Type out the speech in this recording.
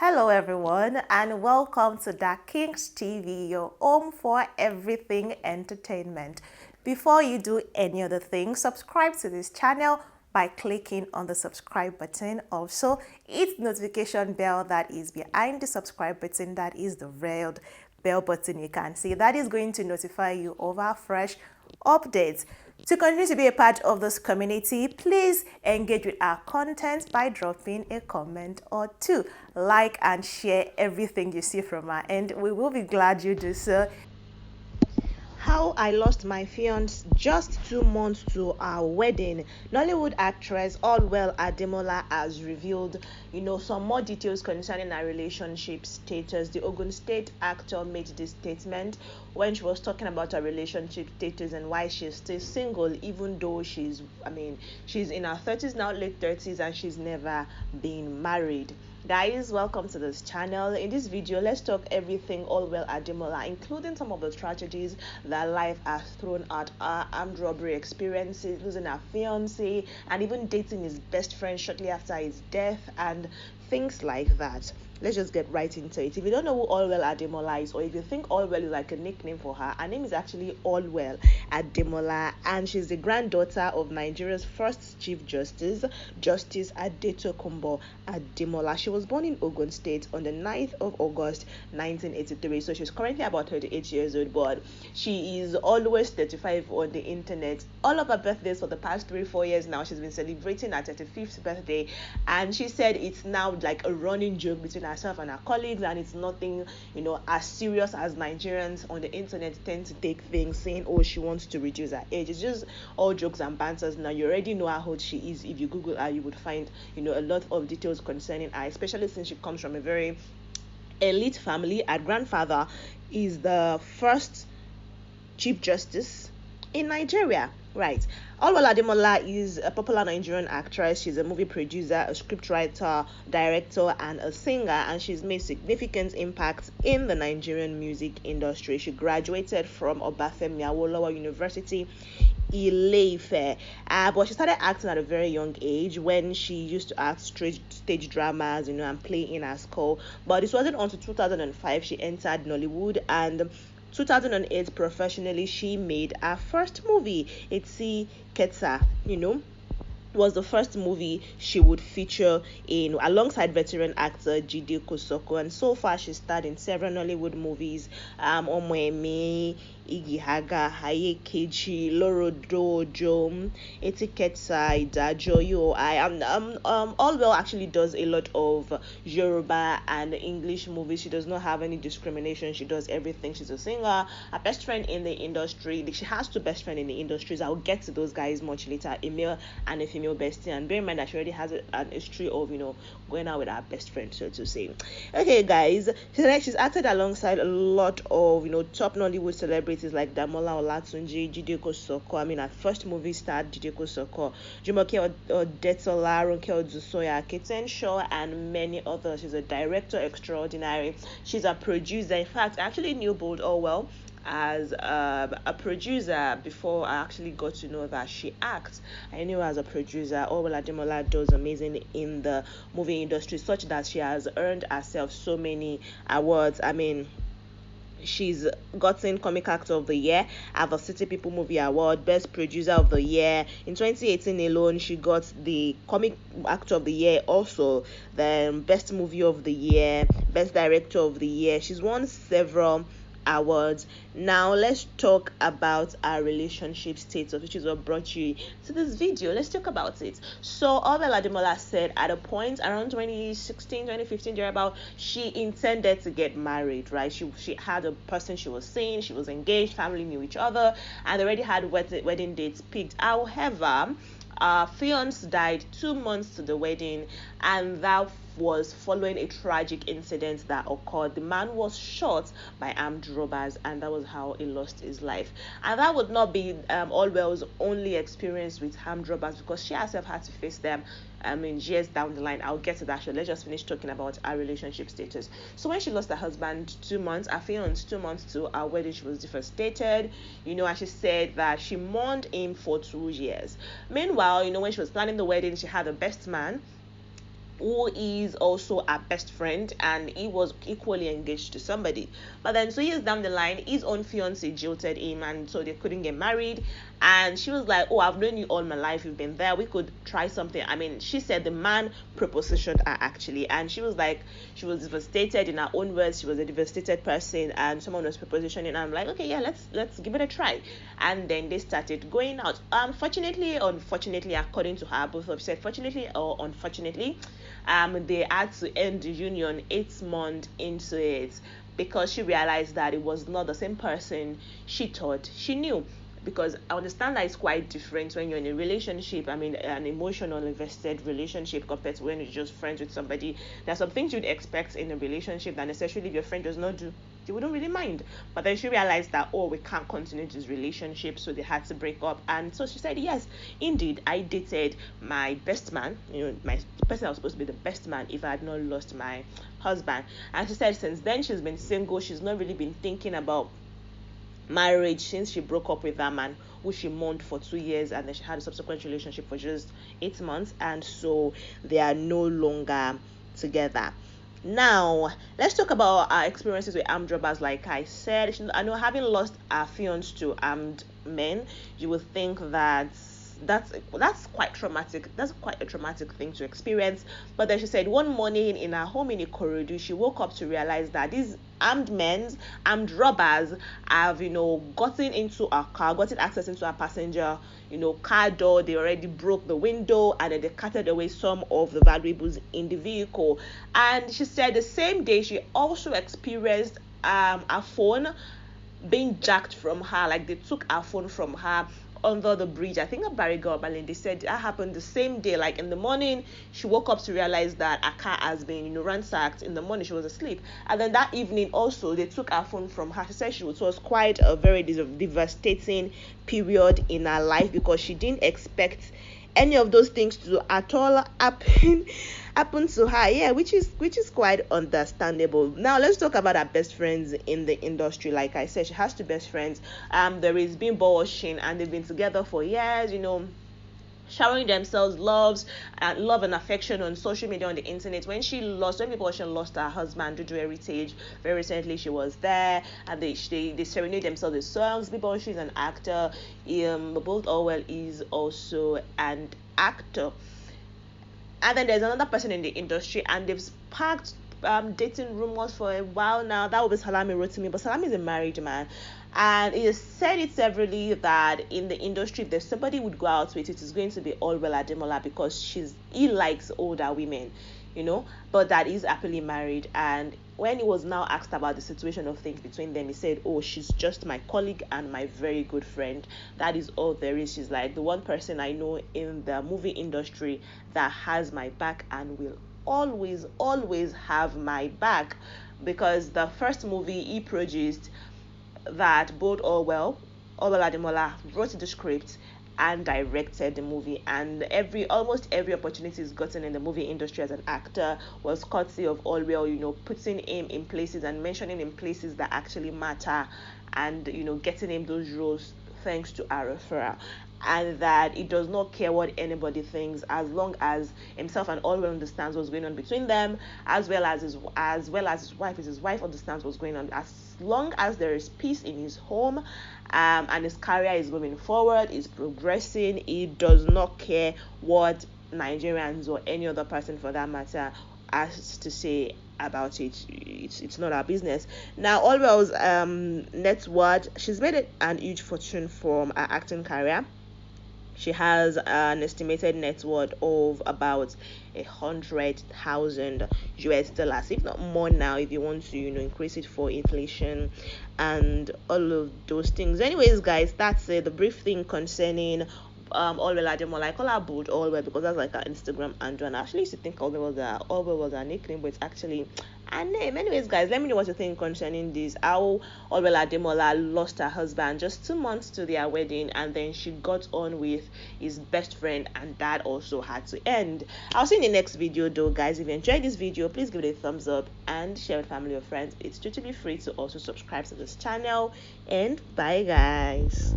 Hello everyone and welcome to Da Kings TV, your home for everything entertainment. Before you do any other thing, subscribe to this channel by clicking on the subscribe button. Also, hit the notification bell that is behind the subscribe button, that is the red bell button you can see. That is going to notify you of our fresh updates. To continue to be a part of this community, please engage with our content by dropping a comment or two. Like and share everything you see from our end. We will be glad you do so. How I lost my fiance just 2 months to our wedding. Nollywood actress Allwell Ademola has revealed, some more details concerning her relationship status. The Ogun State actor made this statement when she was talking about her relationship status and why she's still single, even though she's in her 30s now, late 30s, and she's never been married. Guys, welcome to this channel. In this video, let's talk everything Allwell Ademola, including some of the tragedies that life has thrown at her: armed robbery experiences, losing her fiance, and even dating his best friend shortly after his death, and things like that. Let's just get right into it. If you don't know who Allwell Ademola is, or if you think Allwell is like a nickname for her name is actually Allwell Ademola, and she's the granddaughter of Nigeria's first Chief Justice, Justice Adetokunbo Ademola. She was born in Ogun State on the 9th of August 1983, so she's currently about 38 years old, but she is always 35 on the internet. All of her birthdays for the past 3-4 years now, she's been celebrating her 35th birthday, and she said it's now like a running joke between herself and her colleagues, and it's nothing as serious as Nigerians on the internet tend to take things, saying, oh, she wants to reduce her age. It's just all jokes and banters. Now you already know how old she is. If you Google her, you would find a lot of details concerning her, especially since she comes from a very elite family. Her grandfather is the first Chief Justice in Nigeria. Right. Allwell Ademola is a popular Nigerian actress. She's a movie producer, a scriptwriter, director, and a singer, and she's made significant impact in the Nigerian music industry. She graduated from Obafemi Awolowo University, Ile-Ife, but she started acting at a very young age when she used to act stage dramas, and play in her school. But it wasn't until 2005 she entered Nollywood, and 2008 professionally she made her first movie. Itsi Ketsa, was the first movie she would feature in alongside veteran actor Jide Kosoko, and so far she starred in several Nollywood movies: Omoemi, Igihaga, Haye Kechi, Loro Dojo, Etiketsa, Idajo, Allwell actually does a lot of Yoruba and English movies. She does not have any discrimination. She does everything. She's a singer, a best friend in the industry. She has two best friends in the industries. I'll get to those guys much later, a male and a female bestie, and bear in mind that she already has an history of going out with her best friend, so to say. Okay, guys, she's acted alongside a lot of top Nollywood celebrities like Damola Olatunji, Jide Kosoko. Her first movie starred Jide Kosoko, Jumoke Odetola, Ronke Odusoya, Keten Shaw, and many others. She's a director extraordinary. She's a producer. In fact, I actually knew Bold Allwell as a producer before I actually got to know that she acts. I knew her as a producer. Allwell Ademola does amazing in the movie industry, such that she has earned herself so many awards. She's gotten Comic Actor of the Year at the City People Movie Award, Best Producer of the Year. In 2018 alone, she got the Comic Actor of the Year, also the Best Movie of the Year, Best Director of the Year. She's won several awards. Now let's talk about our relationship status, which is what brought you to this video. Let's talk about it. So Allwell Ademola said at a point around 2016, 2015 thereabout, she intended to get married, right? She had a person she was seeing, she was engaged, family knew each other, and they already had wedding dates picked. However, our fiance died 2 months to the wedding, and that was following a tragic incident that occurred. The man was shot by armed robbers, and that was how he lost his life. And that would not be Allwell's only experience with armed robbers, because she herself had to face them years down the line. I'll get to that. So let's just finish talking about our relationship status. So when she lost her husband 2 months, her fiance 2 months to our wedding, she was devastated, and she said that she mourned him for 2 years. Meanwhile, when she was planning the wedding, she had a best man who is also our best friend, and he was equally engaged to somebody. But then 2 years down the line, his own fiance jilted him, and so they couldn't get married. And she was like, "Oh, I've known you all my life. You've been there. We could try something." I mean, she said the man propositioned her actually, and she was like, she was devastated in her own words. She was a devastated person, and someone was propositioning. I'm like, okay, yeah, let's give it a try. And then they started going out. Unfortunately, according to her, both of said fortunately or unfortunately, they had to end the union 8 months into it, because she realized that it was not the same person she thought she knew. Because I understand that it's quite different when you're in a relationship. I mean, an emotional invested relationship compared to when you're just friends with somebody. There's some things you'd expect in a relationship that necessarily if your friend does not do, you wouldn't really mind. But then she realized that, oh, we can't continue this relationship, so they had to break up. And so she said, yes, indeed, I dated my best man, my person that was supposed to be the best man if I had not lost my husband. And she said since then she's been single. She's not really been thinking about marriage since she broke up with that man who she mourned for 2 years, and then she had a subsequent relationship for just 8 months, and so they are no longer together. Now let's talk about our experiences with armed robbers. Like I said, I know, having lost our fiance to armed men, you would think that that's quite traumatic. That's quite a traumatic thing to experience. But then she said one morning in her home in Ikorodu, she woke up to realize that these armed robbers have, gotten into our car, gotten access into our passenger, car door. They already broke the window, and then they carted away some of the valuables in the vehicle. And she said the same day she also experienced a phone being jacked from her. Like, they took her phone from her under the bridge, I think at Bariga or Berlin. They said that happened the same day. Like, in the morning she woke up to realize that her car has been ransacked. In the morning she was asleep, and then that evening also they took her phone from her. She said it was quite a very devastating period in her life, because she didn't expect any of those things to at all happen to her. Yeah, which is quite understandable. Now let's talk about her best friends in the industry. Like I said, she has two best friends. There is Bimbo Oshin, and they've been together for years, showering themselves love and affection on social media, on the internet. When people lost her husband due to heritage very recently, she was there, and they serenade themselves with songs. People, she's an actor. Both Allwell is also an actor. And then there's another person in the industry, and they've sparked dating rumors for a while now. That would be Salami Rotimi, but Salami is a married man, and he has said it severally that in the industry, if there's somebody would go out with, it is going to be Allwell Ademola, because he likes older women, but that he's happily married. And when he was now asked about the situation of things between them, he said, "Oh, she's just my colleague and my very good friend. That is all there is. She's like the one person I know in the movie industry that has my back and will always have my back." Because the first movie he produced, that both Allwell Ademola wrote the script and directed the movie, and almost every opportunity he's gotten in the movie industry as an actor was courtesy of Allwell, putting him in places and mentioning him places that actually matter, and getting him those roles thanks to our referral. And that he does not care what anybody thinks, as long as himself and Allwell understands what's going on between them, as well as his wife. His wife understands what's going on. As long as there is peace in his home, and his career is moving forward, is progressing, he does not care what Nigerians or any other person for that matter has to say about it. It's not our business. Now, Allwell's net worth, she's made an huge fortune from her acting career. She has an estimated net worth of about 100,000 US dollars, if not more now, if you want to, increase it for inflation and all of those things. Anyways, guys, that's the brief thing concerning Allwell Ademola. I call her Bold Allwell because that's like her Instagram handle, and I actually used to think Allwell was her nickname, but it's actually her name. Anyways, guys, let me know what you think concerning this. How Allwell Ademola lost her husband just 2 months to their wedding, and then she got on with his best friend, and that also had to end. I'll see you in the next video though, guys. If you enjoyed this video, please give it a thumbs up and share with family or friends. It's totally free to also subscribe to this channel, and bye, guys.